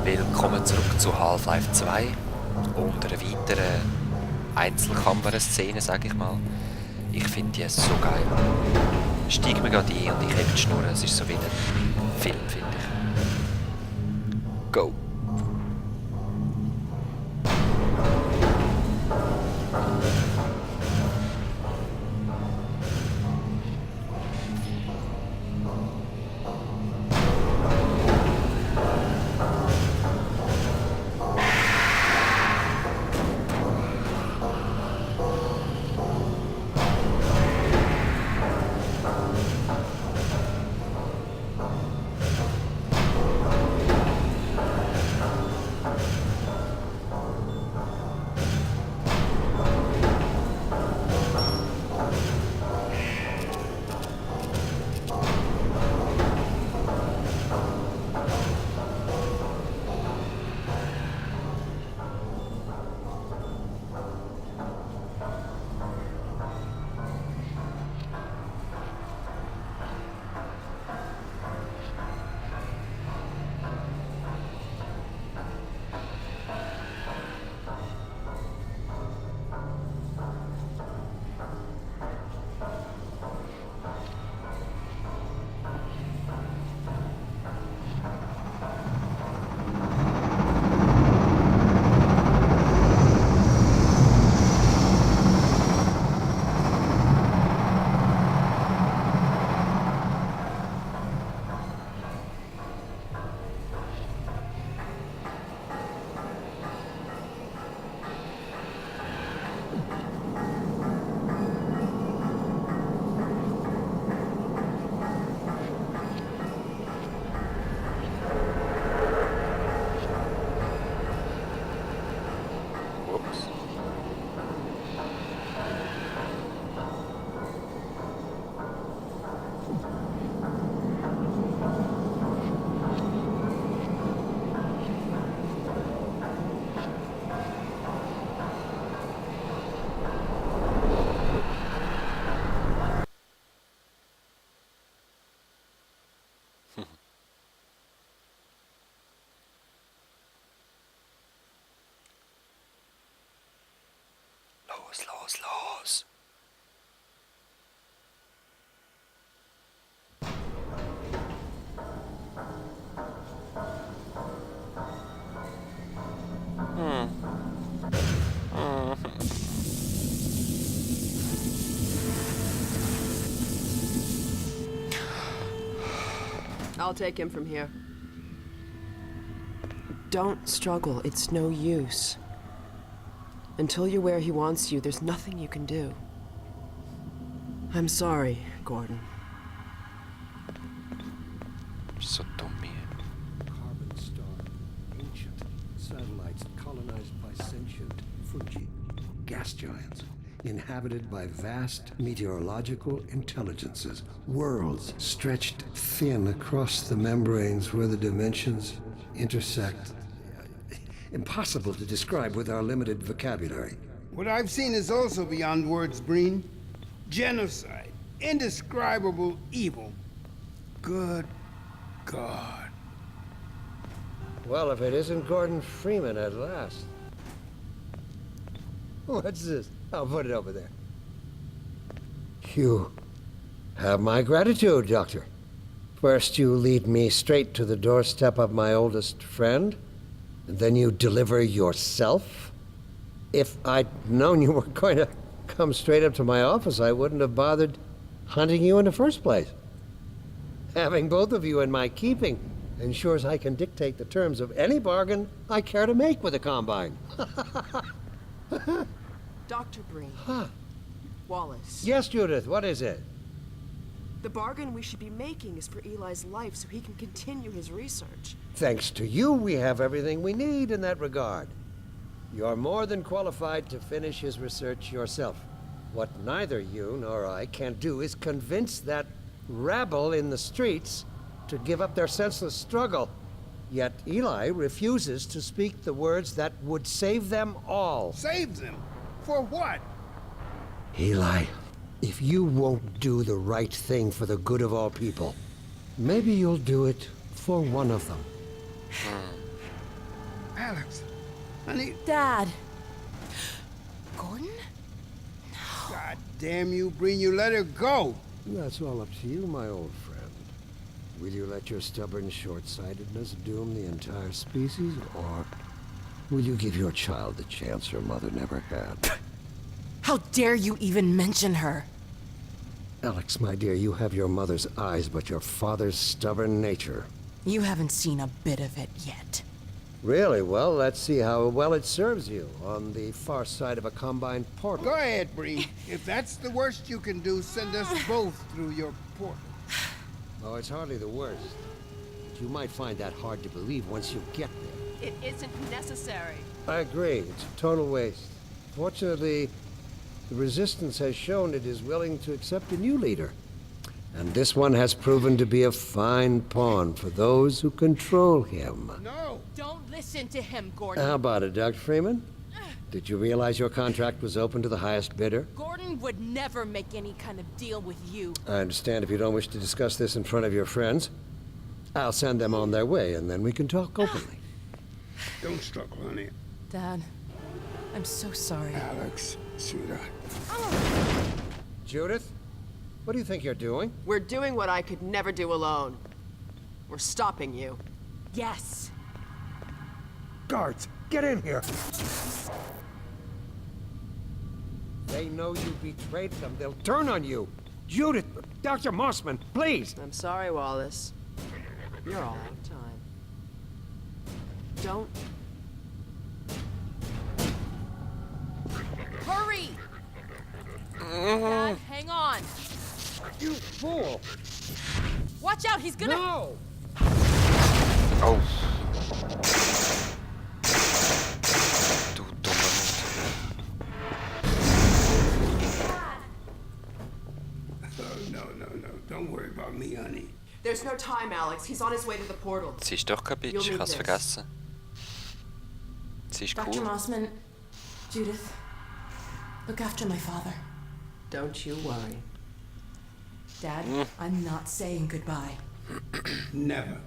Willkommen zurück zu Half-Life 2 und einer weiteren Einzelkammer-Szene, sage ich mal. Ich finde die so geil. Steig mir gerade ein und ich hebe die Schnur, es ist so wie ein Film, finde ich. Go! Los. I'll take him from here. Don't struggle. It's no use. Until you're where he wants you, there's nothing you can do. I'm sorry, Gordon. So dumm hier. Carbon star, ancient satellites colonized by sentient fungi, gas giants, inhabited by vast meteorological intelligences, worlds stretched thin across the membranes where the dimensions intersect. Impossible to describe with our limited vocabulary. What I've seen is also beyond words, Breen. Genocide, indescribable evil. Good God. Well, if it isn't Gordon Freeman at last. What's this? I'll put it over there. You have my gratitude, Doctor. First you lead me straight to the doorstep of my oldest friend, and then you deliver yourself? If I'd known you were going to come straight up to my office, I wouldn't have bothered hunting you in the first place. Having both of you in my keeping ensures I can dictate the terms of any bargain I care to make with the Combine. Dr. Breen. Huh. Wallace. Yes, Judith, what is it? The bargain we should be making is for Eli's life so he can continue his research. Thanks to you, we have everything we need in that regard. You're more than qualified to finish his research yourself. What neither you nor I can do is convince that rabble in the streets to give up their senseless struggle. Yet Eli refuses to speak the words that would save them all. Save them? For what? Eli, if you won't do the right thing for the good of all people, maybe you'll do it for one of them. Alex, honey, Dad. Gordon? God damn you, Breen, you let her go. That's all up to you, my old friend. Will you let your stubborn short-sightedness doom the entire species, or will you give your child the chance her mother never had? How dare you even mention her? Alex, my dear, you have your mother's eyes, but your father's stubborn nature. You haven't seen a bit of it yet. Really? Well, let's see how well it serves you on the far side of a combine portal. Go ahead, Breen. If that's the worst you can do, send us both through your portal. Oh, it's hardly the worst. But you might find that hard to believe once you get there. It isn't necessary. I agree. It's a total waste. Fortunately, the Resistance has shown it is willing to accept a new leader. And this one has proven to be a fine pawn for those who control him. No! Don't listen to him, Gordon. How about it, Dr. Freeman? Did you realize your contract was open to the highest bidder? Gordon would never make any kind of deal with you. I understand if you don't wish to discuss this in front of your friends. I'll send them on their way, and then we can talk openly. Don't struggle, honey. Dad, I'm so sorry. Alex, sweetheart. Judith, what do you think you're doing? We're doing what I could never do alone. We're stopping you. Yes. Guards, get in here! They know you betrayed them. They'll turn on you. Judith, Dr. Mossman, please! I'm sorry, Wallace. You're all out of time. Don't... Hurry! Dad, hang on. You fool! Watch out, he's gonna... No! Oh. Du dumme. Oh, no. Don't worry about me, honey. There's no time, Alex. He's on his way to the portal. Sie ist doch kein Bitch, ich hab's vergessen. Sie ist Dr. cool. Mossman, Judith, look after my father. Don't you worry. Dad, I'm not saying goodbye. Never.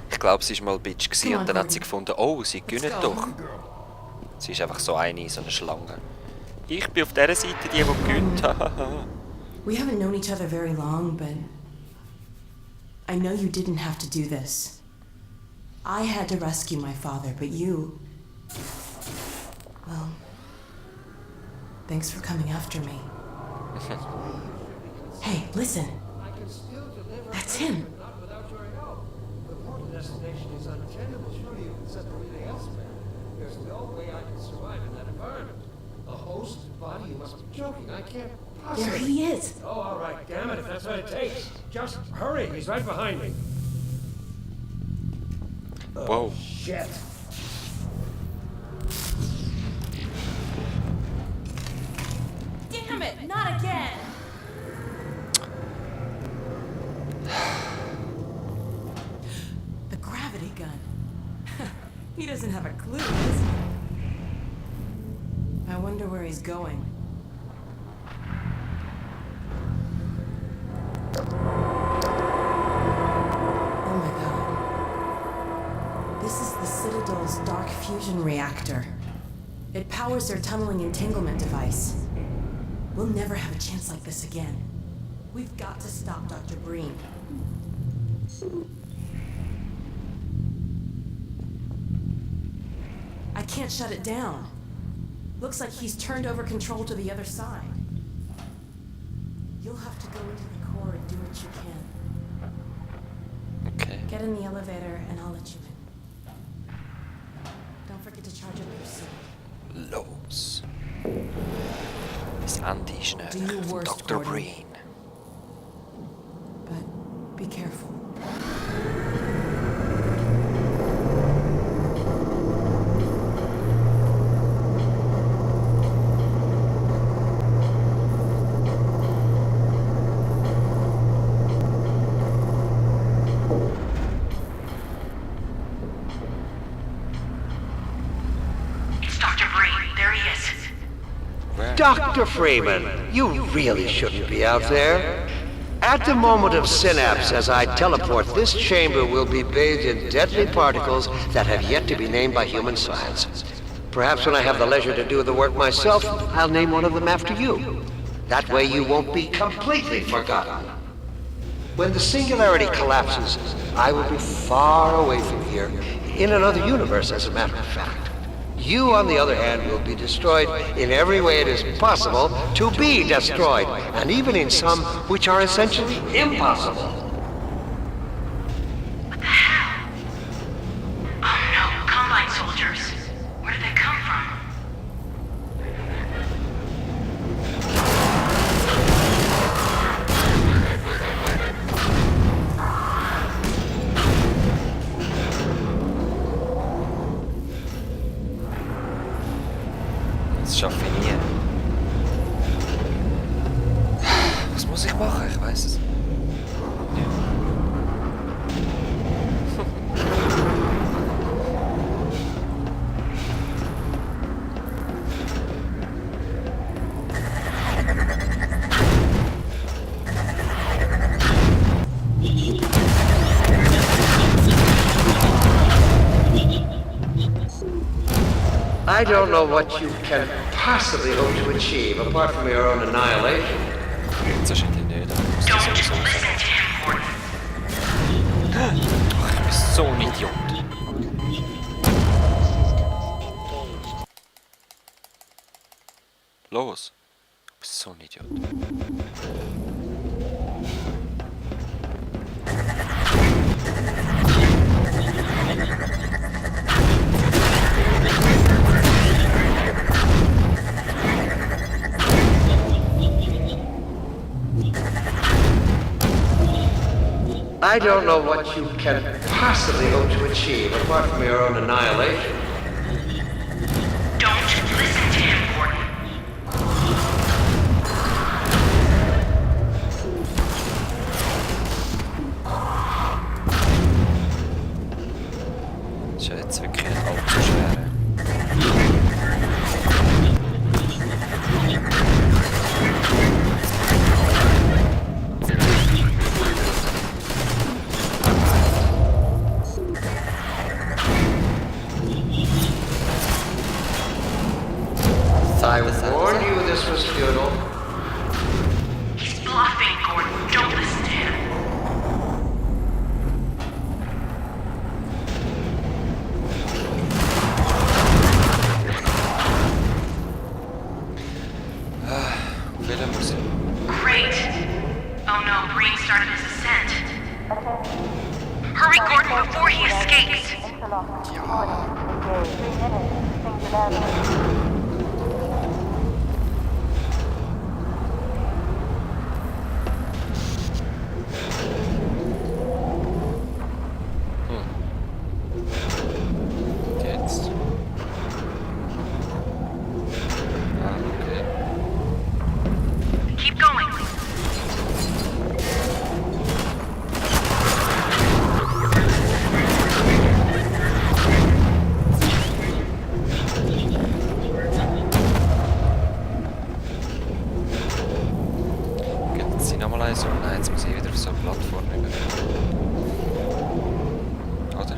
Ich glaube, sie war mal ein Bitch gewesen Come on, und dann hat sie Gordon. gefunden, oh, sie gönnen go. doch. Sie ist einfach so eine Schlange. Ich bin auf dieser Seite die gönnt. We haven't known each other very long, but I know you didn't have to do this. I had to rescue my father, but you... Well, thanks for coming after me. Hey, listen. That's him. Not without your help. The portal destination is unattainable. Surely you can send everything else there. There's no way I can survive in that environment. A host body? You must be joking. I can't possibly... There he is. Oh, all right. Damn it, if that's what it takes. Just hurry. He's right behind me. Whoa. Shit. Damn it, not again! The gravity gun. He doesn't have a clue, does he? I wonder where he's going. Oh my god. This is the Citadel's dark fusion reactor. It powers their tunneling entanglement device. We'll never have a chance like this again. We've got to stop Dr. Breen. I can't shut it down. Looks like he's turned over control to the other side. You'll have to go into the core and do what you can. Okay. Get in the elevator and I'll let you in. Don't forget to charge up your suit. Los. Das Ende ist Do näher your von worst, Dr. Gordon. Breen. But be careful. It's Dr. Breen. There he is. Where? Dr. Freeman, you really shouldn't be out there. At the moment of synapse, as I teleport, this chamber will be bathed in deadly particles that have yet to be named by human science. Perhaps when I have the leisure to do the work myself, I'll name one of them after you. That way you won't be completely forgotten. When the singularity collapses, I will be far away from here, in another universe, as a matter of fact. You, on the other hand, will be destroyed in every way it is possible to be destroyed, and even in some which are essentially impossible. What the hell? Oh no, Combine soldiers. Where did they come from? Das schaffe ich nie. Was muss ich machen? Ich weiß es. I don't know what you can possibly hope to achieve, apart from your own annihilation. Jetzt wahrscheinlich nicht, aber ich muss das Don't sowieso listen sagen. to him, Gordon. Ach, ich bin so ein Idiot. Los. Du bist so ein Idiot. I don't know what you can possibly hope to achieve, apart from your own annihilation. Don't listen to him, Gordon. Das ist ja jetzt wirklich nicht allzu schwer. I warned you this was futile. He's bluffing, Gordon. Don't listen to him. Willen muss ich. Great. Oh no, Breen started his ascent. Hurry, Gordon, before he escapes. Jetzt. Ah, okay. Keep going. Gibt es nochmal eins? Oh nein, jetzt muss ich wieder auf so eine Plattform rüber. Oder?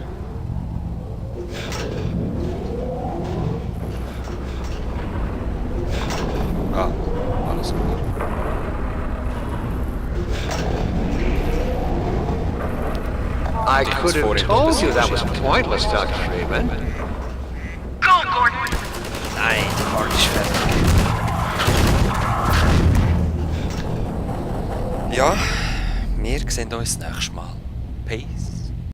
Ah, alles gut. I could have told you that was pointless, Dr. Freeman. Go, Gordon. Nein, die Karte ist fertig. Ja, wir sehen uns nächstes Mal. Peace.